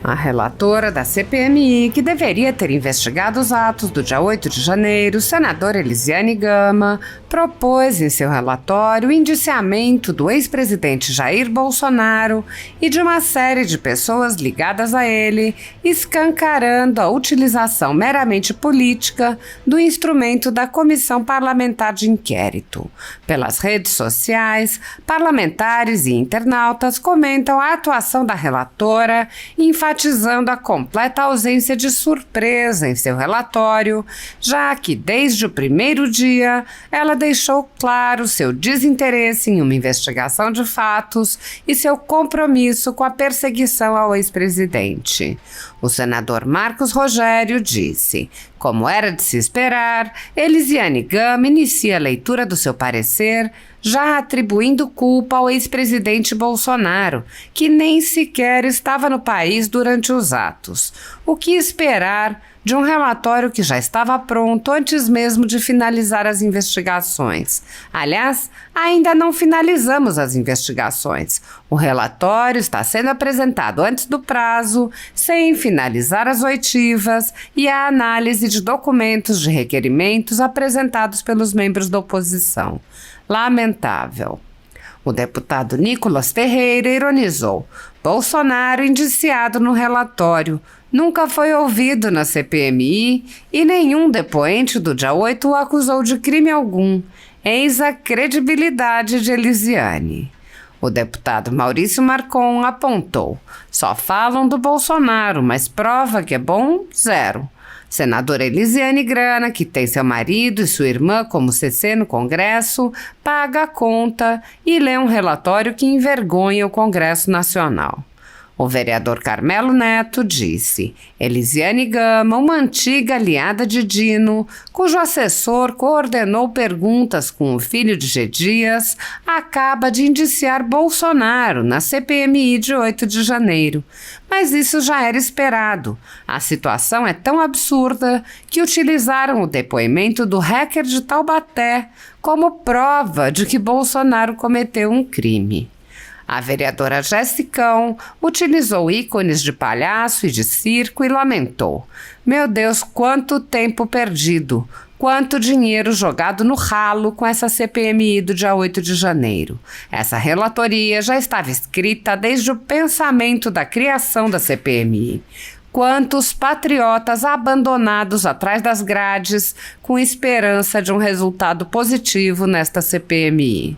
A relatora da CPMI, que deveria ter investigado os atos do dia 8 de janeiro, senadora Elisiane Gama, propôs em seu relatório o indiciamento do ex-presidente Jair Bolsonaro e de uma série de pessoas ligadas a ele, escancarando a utilização meramente política do instrumento da Comissão Parlamentar de Inquérito. Pelas redes sociais, parlamentares e internautas comentam a atuação da relatora, enfatizando a completa ausência de surpresa em seu relatório, já que desde o primeiro dia ela deixou claro seu desinteresse em uma investigação de fatos e seu compromisso com a perseguição ao ex-presidente. O senador Marcos Rogério disse: como era de se esperar, Elisiane Gama inicia a leitura do seu parecer, já atribuindo culpa ao ex-presidente Bolsonaro, que nem sequer estava no país durante os atos. O que esperar de um relatório que já estava pronto antes mesmo de finalizar as investigações? Aliás, ainda não finalizamos as investigações. O relatório está sendo apresentado antes do prazo, sem finalizar as oitivas e a análise de documentos de requerimentos apresentados pelos membros da oposição. Lamentável. O deputado Nicolas Ferreira ironizou: Bolsonaro indiciado no relatório, nunca foi ouvido na CPMI e nenhum depoente do dia 8 o acusou de crime algum. Eis a credibilidade de Elisiane. O deputado Maurício Marcon apontou: só falam do Bolsonaro, mas prova que é bom, zero. Senadora Elisiane Gama, que tem seu marido e sua irmã como CC no Congresso, paga a conta e lê um relatório que envergonha o Congresso Nacional. O vereador Carmelo Neto disse: Elisiane Gama, uma antiga aliada de Dino, cujo assessor coordenou perguntas com o filho de G. Dias, acaba de indiciar Bolsonaro na CPMI de 8 de janeiro. Mas isso já era esperado. A situação é tão absurda que utilizaram o depoimento do hacker de Taubaté como prova de que Bolsonaro cometeu um crime. A vereadora Jessicão utilizou ícones de palhaço e de circo e lamentou: meu Deus, quanto tempo perdido, quanto dinheiro jogado no ralo com essa CPMI do dia 8 de janeiro. Essa relatoria já estava escrita desde o pensamento da criação da CPMI. Quantos patriotas abandonados atrás das grades com esperança de um resultado positivo nesta CPMI.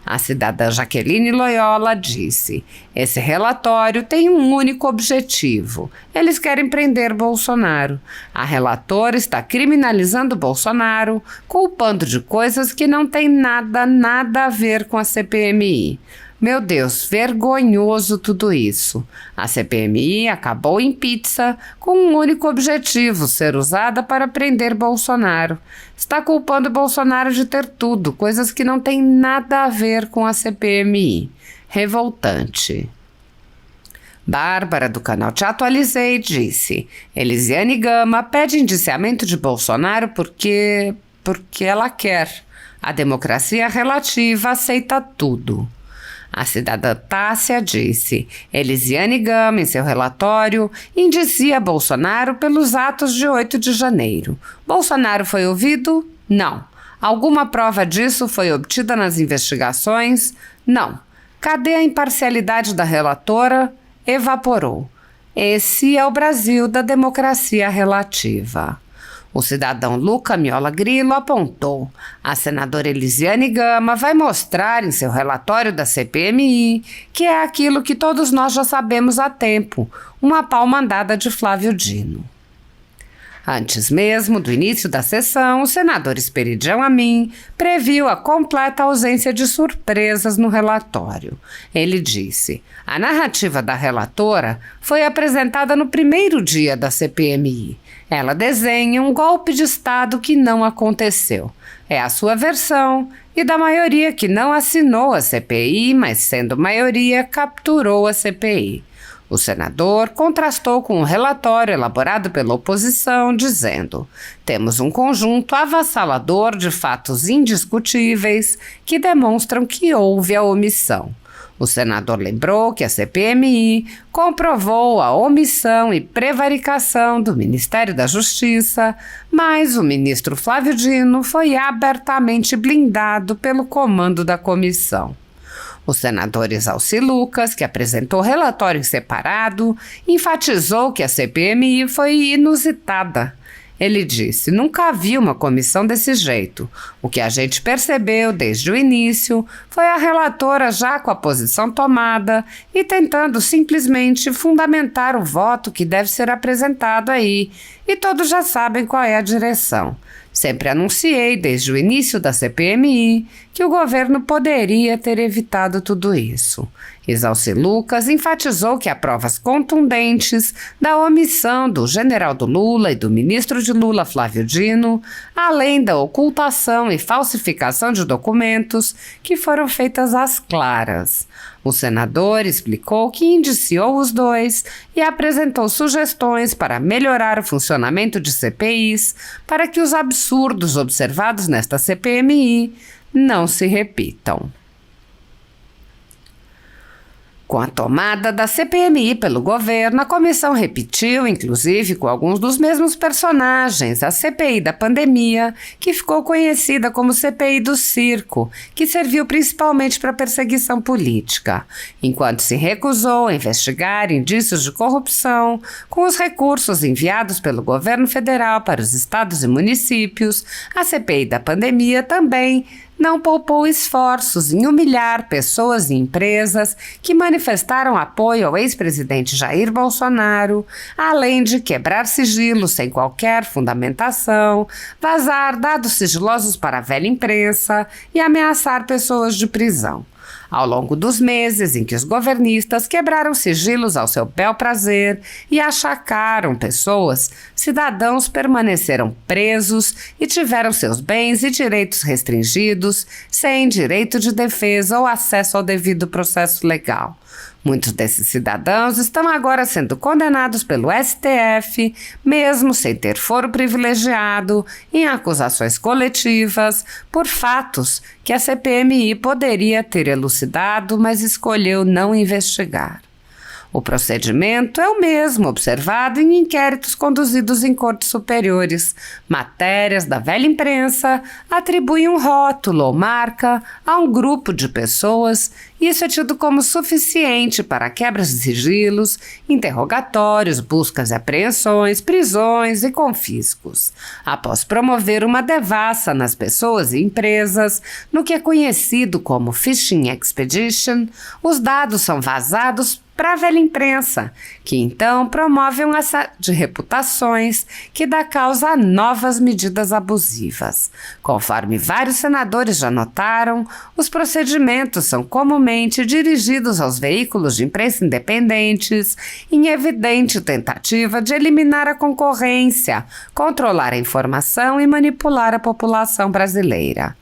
A cidadã Jaqueline Loyola disse: esse relatório tem um único objetivo. Eles querem prender Bolsonaro. A relatora está criminalizando Bolsonaro, culpando de coisas que não têm nada a ver com a CPMI. Meu Deus, vergonhoso tudo isso. A CPMI acabou em pizza com um único objetivo: ser usada para prender Bolsonaro. Está culpando Bolsonaro de ter tudo, coisas que não têm nada a ver com a CPMI. Revoltante. Bárbara, do canal Te Atualizei, disse: Elisiane Gama pede indiciamento de Bolsonaro porque ela quer. A democracia relativa aceita tudo. A cidadã Tássia disse: Elisiane Gama, em seu relatório, indicia Bolsonaro pelos atos de 8 de janeiro. Bolsonaro foi ouvido? Não. Alguma prova disso foi obtida nas investigações? Não. Cadê a imparcialidade da relatora? Evaporou. Esse é o Brasil da democracia relativa. O cidadão Luca Miola Grillo apontou: a senadora Elisiane Gama vai mostrar em seu relatório da CPMI que é aquilo que todos nós já sabemos há tempo, uma pau-mandada de Flávio Dino. Antes mesmo do início da sessão, o senador Esperidião Amin previu a completa ausência de surpresas no relatório. Ele disse: a narrativa da relatora foi apresentada no primeiro dia da CPMI. Ela desenha um golpe de Estado que não aconteceu. É a sua versão e da maioria que não assinou a CPI, mas sendo maioria, capturou a CPI. O senador contrastou com o relatório elaborado pela oposição, dizendo: temos um conjunto avassalador de fatos indiscutíveis que demonstram que houve a omissão. O senador lembrou que a CPMI comprovou a omissão e prevaricação do Ministério da Justiça, mas o ministro Flávio Dino foi abertamente blindado pelo comando da comissão. O senador Exalci Lucas, que apresentou relatório em separado, enfatizou que a CPMI foi inusitada. Ele disse: nunca vi uma comissão desse jeito. O que a gente percebeu desde o início foi a relatora já com a posição tomada e tentando simplesmente fundamentar o voto que deve ser apresentado aí. E todos já sabem qual é a direção. Sempre anunciei desde o início da CPMI que o governo poderia ter evitado tudo isso. Exalci Lucas enfatizou que há provas contundentes da omissão do general do Lula e do ministro de Lula, Flávio Dino, além da ocultação e falsificação de documentos que foram feitas às claras. O senador explicou que indiciou os dois e apresentou sugestões para melhorar o funcionamento de CPIs para que os absurdos observados nesta CPMI não se repitam. Com a tomada da CPMI pelo governo, a comissão repetiu, inclusive com alguns dos mesmos personagens, a CPI da pandemia, que ficou conhecida como CPI do circo, que serviu principalmente para perseguição política, enquanto se recusou a investigar indícios de corrupção com os recursos enviados pelo governo federal para os estados e municípios. A CPI da pandemia também não poupou esforços em humilhar pessoas e empresas que manifestaram apoio ao ex-presidente Jair Bolsonaro, além de quebrar sigilos sem qualquer fundamentação, vazar dados sigilosos para a velha imprensa e ameaçar pessoas de prisão. Ao longo dos meses em que os governistas quebraram sigilos ao seu bel prazer e achacaram pessoas, cidadãos permaneceram presos e tiveram seus bens e direitos restringidos, sem direito de defesa ou acesso ao devido processo legal. Muitos desses cidadãos estão agora sendo condenados pelo STF, mesmo sem ter foro privilegiado, em acusações coletivas, por fatos que a CPMI poderia ter elucidado, mas escolheu não investigar. O procedimento é o mesmo observado em inquéritos conduzidos em cortes superiores. Matérias da velha imprensa atribuem um rótulo ou marca a um grupo de pessoas e isso é tido como suficiente para quebras de sigilos, interrogatórios, buscas e apreensões, prisões e confiscos. Após promover uma devassa nas pessoas e empresas, no que é conhecido como Phishing Expedition, os dados são vazados para a velha imprensa, que então promove um assédio de reputações que dá causa a novas medidas abusivas. Conforme vários senadores já notaram, os procedimentos são comumente dirigidos aos veículos de imprensa independentes, em evidente tentativa de eliminar a concorrência, controlar a informação e manipular a população brasileira.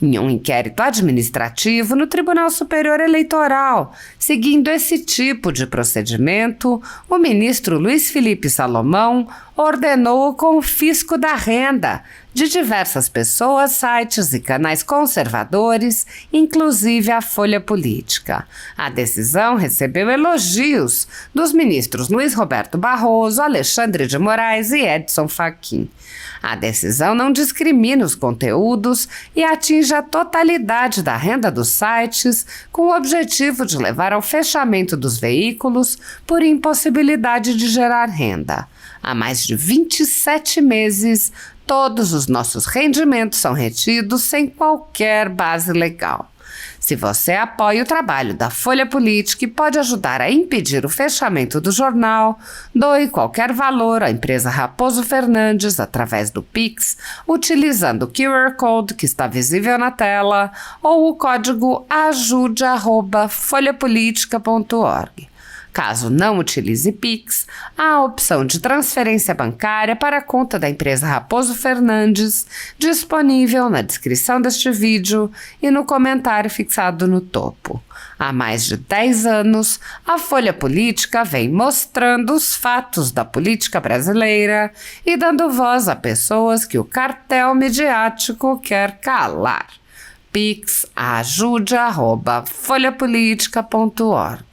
Em um inquérito administrativo no Tribunal Superior Eleitoral, seguindo esse tipo de procedimento, o ministro Luiz Felipe Salomão ordenou o confisco da renda de diversas pessoas, sites e canais conservadores, inclusive a Folha Política. A decisão recebeu elogios dos ministros Luiz Roberto Barroso, Alexandre de Moraes e Edson Fachin. A decisão não discrimina os conteúdos e atinge a totalidade da renda dos sites, com o objetivo de levar ao fechamento dos veículos por impossibilidade de gerar renda. Há mais de 27 meses, todos os nossos rendimentos são retidos sem qualquer base legal. Se você apoia o trabalho da Folha Política e pode ajudar a impedir o fechamento do jornal, doe qualquer valor à empresa Raposo Fernandes através do Pix, utilizando o QR Code que está visível na tela ou o código ajude@folhapolitica.org. Caso não utilize Pix, há a opção de transferência bancária para a conta da empresa Raposo Fernandes, disponível na descrição deste vídeo e no comentário fixado no topo. Há mais de 10 anos, a Folha Política vem mostrando os fatos da política brasileira e dando voz a pessoas que o cartel midiático quer calar. pix@ajude@folhapolitica.org.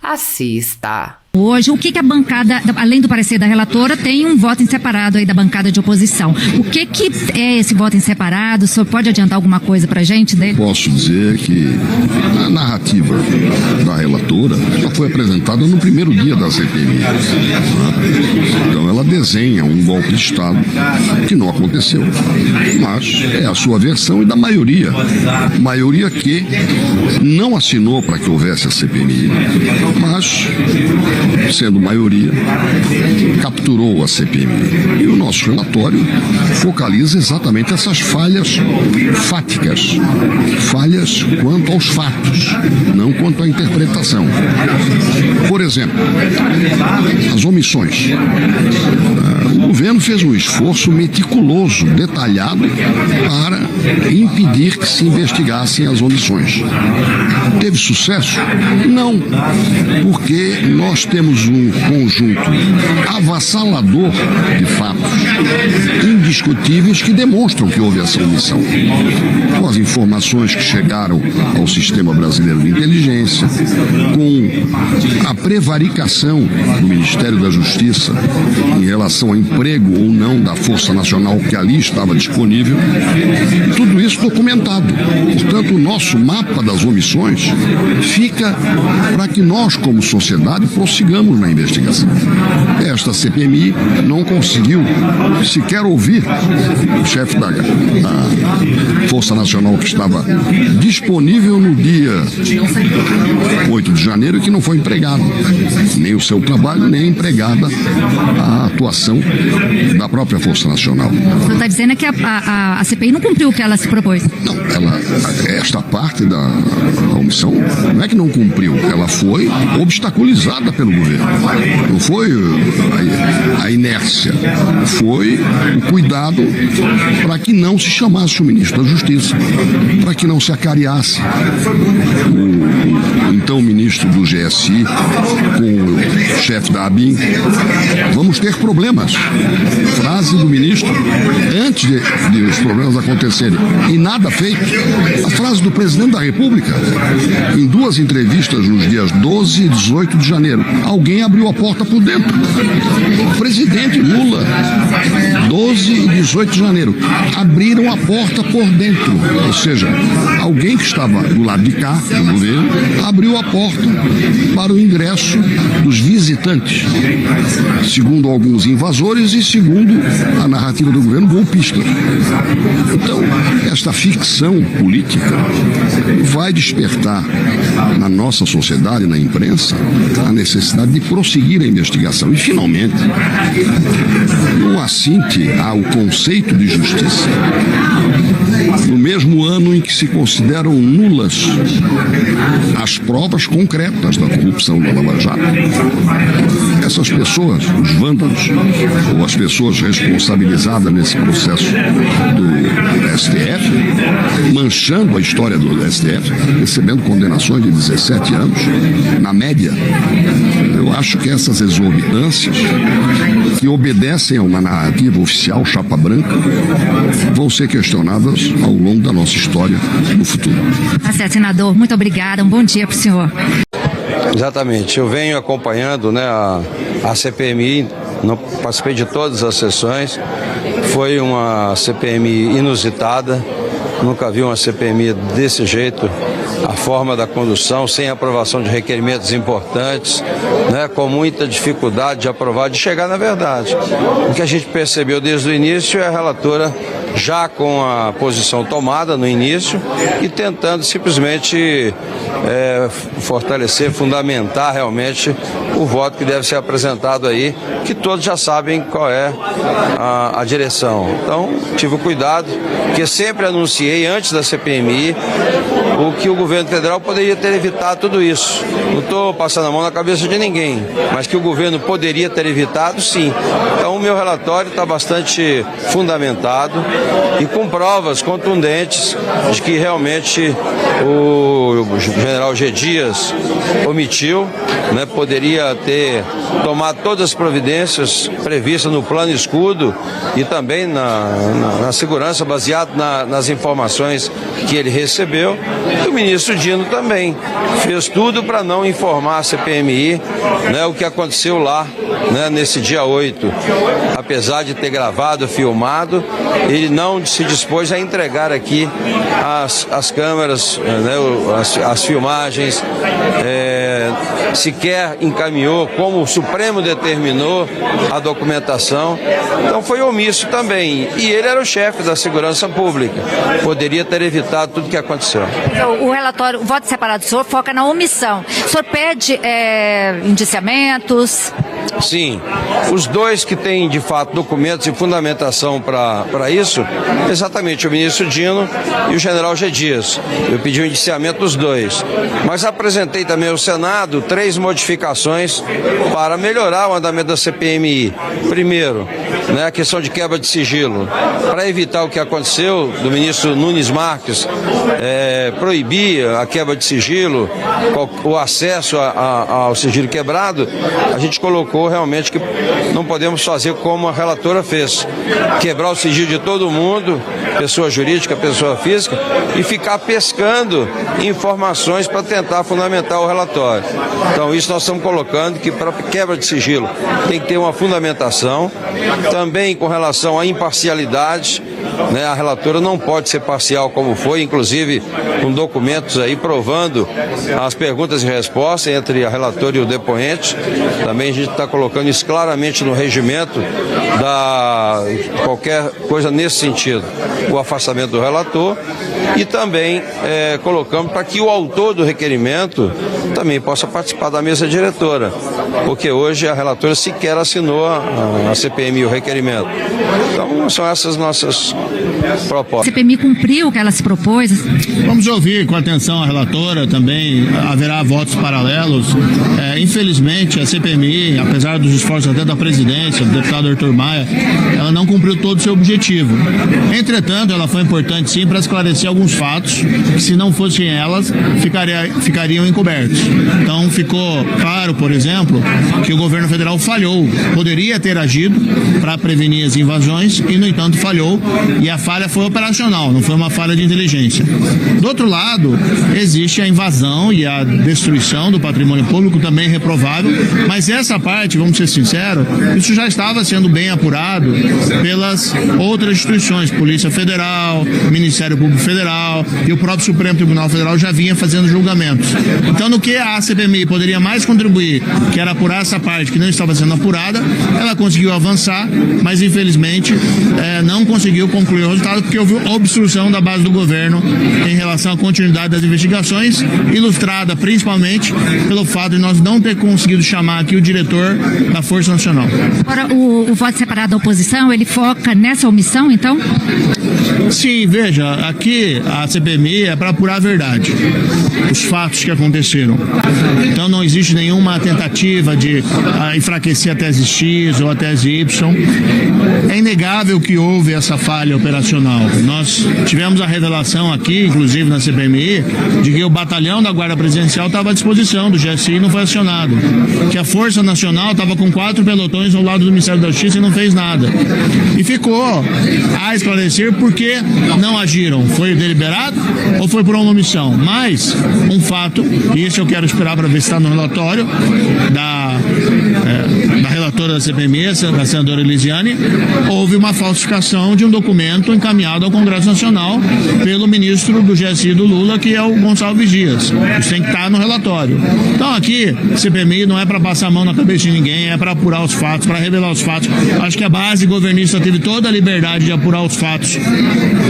Assista. Hoje, o que a bancada, além do parecer da relatora, tem um voto em separado aí da bancada de oposição. O que é esse voto em separado? O senhor pode adiantar alguma coisa pra gente dele? Posso dizer que a narrativa da relatora já foi apresentada no primeiro dia da CPMI. Então ela desenha um golpe de Estado que não aconteceu. Mas é a sua versão e da maioria. Maioria que não assinou para que houvesse a CPMI, mas, sendo maioria, capturou a CPMI. E o nosso relatório focaliza exatamente essas falhas fáticas, falhas quanto aos fatos, não quanto à interpretação. Por exemplo, as omissões. O governo fez um esforço meticuloso, detalhado, para impedir que se investigassem as omissões. Teve sucesso? Não, porque nós temos um conjunto avassalador de fatos indiscutíveis que demonstram que houve essa omissão. Com as informações que chegaram ao sistema brasileiro de inteligência, com a prevaricação do Ministério da Justiça em relação ao emprego ou não da Força Nacional que ali estava disponível, tudo isso documentado. Portanto, o nosso mapa das omissões fica para que nós, como sociedade, prossigamos na investigação. Esta CPMI não conseguiu sequer ouvir o chefe da Força Nacional que estava disponível no dia 8 de janeiro e que não foi empregado. Nem o seu trabalho, nem empregada a atuação da própria Força Nacional. O senhor está dizendo que a CPI não cumpriu o que ela se propôs? Não, esta parte da omissão não é que não cumpriu, ela foi obstaculizada pelo governo. Não foi a inércia, foi o cuidado para que não se chamasse o ministro da Justiça, para que não se acariasse o então ministro do GSI com o chefe da ABIN. Vamos ter problemas. Frase do ministro antes de os problemas acontecerem e nada feito. A frase do presidente da República em duas entrevistas nos dias 12 e 18 de janeiro: alguém abriu a porta por dentro. O presidente Lula, 12 e 18 de janeiro, abriram a porta por dentro. Ou seja, alguém que estava do lado de cá, do governo, abriu a porta para o ingresso dos visitantes, segundo alguns invasores e segundo a narrativa do governo golpista. Então, esta ficção política vai despertar na nossa sociedade, na imprensa, a necessidade de prosseguir a investigação. E, finalmente, não assinte ao conceito de justiça. No mesmo ano em que se consideram nulas as provas concretas da corrupção da Lava Jato, essas pessoas, os vândalos, ou as pessoas responsabilizadas nesse processo do STF, manchando a história do STF, recebendo condenações de 17 anos, na média, eu acho que essas exorbitâncias, que obedecem a uma narrativa oficial chapa branca, vão ser questionadas ao longo da nossa história no futuro. Tá certo, senador. Muito obrigada. Um bom dia para o senhor. Exatamente. Eu venho acompanhando, a CPMI, não participei de todas as sessões. Foi uma CPMI inusitada. Nunca vi uma CPMI desse jeito, a forma da condução, sem aprovação de requerimentos importantes, com muita dificuldade de aprovar, de chegar na verdade. O que a gente percebeu desde o início é a relatora já com a posição tomada no início e tentando simplesmente fortalecer, fundamentar realmente o voto que deve ser apresentado aí, que todos já sabem qual é a direção. Então, tive cuidado, porque sempre anunciei antes da CPMI o que o governo federal poderia ter evitado tudo isso. Não estou passando a mão na cabeça de ninguém, mas que o governo poderia ter evitado, sim. Então o meu relatório está bastante fundamentado e com provas contundentes de que realmente o general G. Dias omitiu, né, poderia ter tomado todas as providências previstas no plano escudo e também na segurança, baseado nas informações que ele recebeu. E o ministro Dino também fez tudo para não informar a CPMI, né, o que aconteceu lá, né, nesse dia 8. Apesar de ter gravado, filmado, ele não se dispôs a entregar aqui as câmeras, né, as filmagens, sequer encaminhou, como o Supremo determinou, a documentação. Então foi omisso também. E ele era o chefe da segurança pública. Poderia ter evitado tudo o que aconteceu. O relatório, o voto separado do senhor foca na omissão. O senhor pede indiciamentos? Sim, os dois que têm de fato documentos e fundamentação para isso, exatamente o ministro Dino e o general G. Dias. Eu pedi o indiciamento dos dois, mas apresentei também ao Senado 3 modificações para melhorar o andamento da CPMI. Primeiro, né, a questão de quebra de sigilo, para evitar o que aconteceu do ministro Nunes Marques, proibir a quebra de sigilo, o acesso ao sigilo quebrado. A gente colocou realmente que não podemos fazer como a relatora fez, quebrar o sigilo de todo mundo, pessoa jurídica, pessoa física, e ficar pescando informações para tentar fundamentar o relatório. Então isso nós estamos colocando, que para quebra de sigilo tem que ter uma fundamentação, também com relação à imparcialidade, né, a relatora não pode ser parcial como foi, inclusive com documentos aí provando as perguntas e respostas entre a relatora e o depoente. Também a gente está colocando isso claramente no regimento da qualquer coisa nesse sentido, o afastamento do relator, e também colocamos para que o autor do requerimento também possa participar da mesa diretora, porque hoje a relatora sequer assinou a CPMI o requerimento. Então são essas nossas propostas. A CPMI cumpriu o que ela se propôs? Vamos ouvir com atenção a relatora, também haverá votos paralelos. Infelizmente a CPMI, apesar dos esforços até da presidência, do deputado Arthur Maia, ela não cumpriu todo o seu objetivo. Entretanto, ela foi importante sim para esclarecer alguns fatos que, se não fossem elas, ficariam encobertos. Então ficou claro, por exemplo, que o governo federal falhou, poderia ter agido para prevenir as invasões e, no entanto, falhou, e a falha foi operacional, não foi uma falha de inteligência. Do outro lado, existe a invasão e a destruição do patrimônio público, também reprovável, mas essa parte, vamos ser sinceros, isso já estava sendo bem apurado pelas outras instituições, Polícia Federal, Ministério Público Federal e o próprio Supremo Tribunal Federal já vinha fazendo julgamentos. Então, no que a CPMI poderia mais contribuir, que era apurar essa parte que não estava sendo apurada, ela conseguiu avançar, mas infelizmente não conseguiu concluir o resultado, porque houve obstrução da base do governo em relação à continuidade das investigações, ilustrada principalmente pelo fato de nós não ter conseguido chamar aqui o diretor da Força Nacional. Agora, o voto separado da oposição, ele foca nessa omissão, então? Sim, veja, aqui a CPMI é para apurar a verdade, os fatos que aconteceram. Então não existe nenhuma tentativa de enfraquecer a tese X ou a tese Y. É inegável que houve essa falha operacional. Nós tivemos a revelação aqui, inclusive na CPMI, de que o batalhão da Guarda Presidencial estava à disposição do GSI e não foi acionado. Que a Força Nacional estava com 4 pelotões ao lado do Ministério da Justiça e não fez nada. E ficou a esclarecer por que não agiram. Foi deliberado ou foi por uma omissão? Mas um fato, e isso eu quero esperar para ver se está no relatório da relatora da CPMI, da senadora Elisiane, houve uma falsificação de um documento encaminhado ao Congresso Nacional pelo ministro do GSI do Lula, que é o Gonçalves Dias. Isso tem que estar no relatório. Então aqui, CPMI não é para passar a mão na cabeça de ninguém, é para apurar os fatos, para revelar os fatos. Acho que a base governista teve toda a liberdade de apurar os fatos,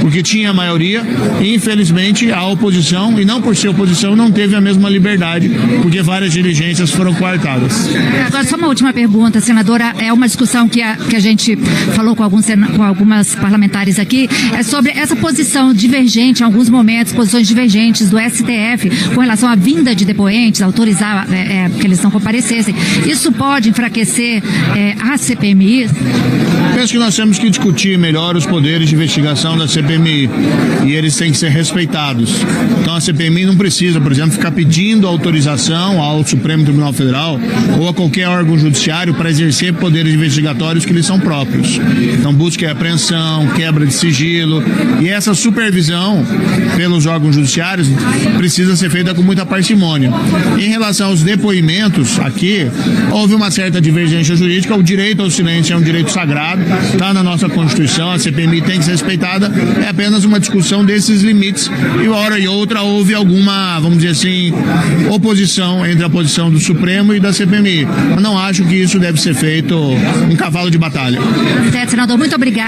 porque tinha a maioria, e infelizmente a oposição, e não por ser oposição, não teve a mesma liberdade, porque várias diligências foram coartadas. Agora, só uma última última pergunta, senadora, é uma discussão que a gente falou com algumas parlamentares aqui, é sobre essa posição divergente, em alguns momentos, posições divergentes do STF com relação à vinda de depoentes, autorizar que eles não comparecessem. Isso pode enfraquecer a CPMI? Penso que nós temos que discutir melhor os poderes de investigação da CPMI e eles têm que ser respeitados. Então a CPMI não precisa, por exemplo, ficar pedindo autorização ao Supremo Tribunal Federal ou a qualquer órgão judiciário para exercer poderes investigatórios que lhes são próprios. Então busca e apreensão, quebra de sigilo, e essa supervisão pelos órgãos judiciários precisa ser feita com muita parcimônia. Em relação aos depoimentos, aqui houve uma certa divergência jurídica. O direito ao silêncio é um direito sagrado, está na nossa Constituição, a CPMI tem que ser respeitada, é apenas uma discussão desses limites, e hora e outra houve alguma, vamos dizer assim, oposição entre a posição do Supremo e da CPMI. Eu não acho que isso deve ser feito um cavalo de batalha. Senador, muito obrigado.